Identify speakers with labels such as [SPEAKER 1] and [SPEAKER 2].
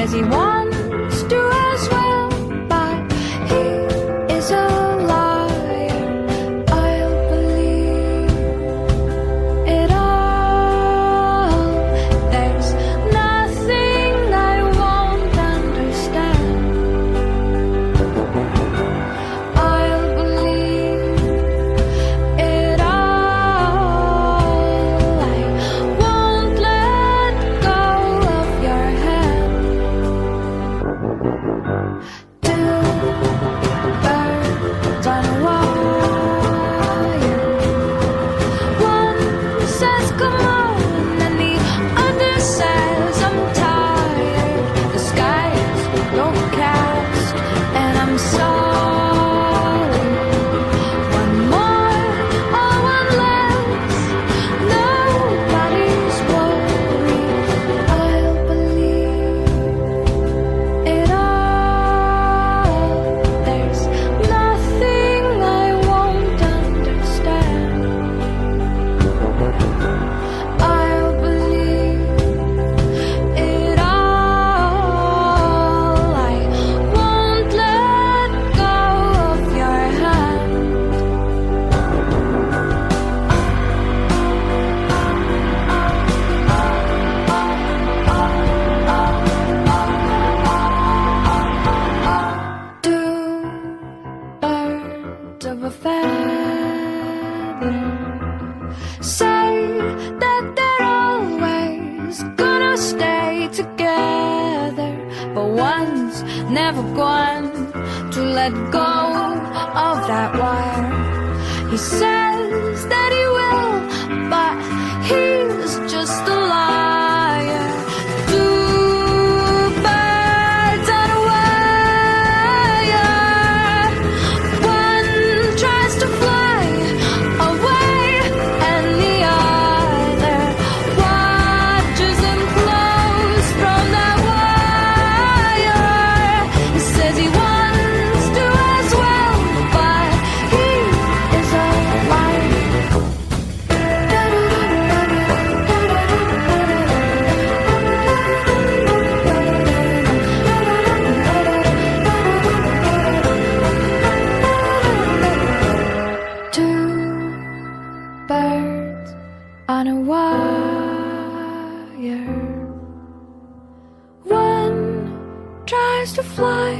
[SPEAKER 1] says he wants to as well, but he is a liar. I'll believe it all. There's nothing I won't understand. I'll believe it all. I won't let go of your hand. Two birds on a wire. One says come on, and the other says I'm tired. The sky's overcast, and I'm sorry. One more or one less, nobody's worried. I'll believe it all. There's nothing I won't understand. I'll believe it all. I won't let go of your hand. Two birds of a feather say that they're always gonna stay together, but one's never going to let go of that wire. He says that he will, but he's just a liar. Two birds on a wire. One tries to fly away, and the other watches him close from that wire. He says he wants to as well, but he is a liar. Two birds on a wire. One tries to fly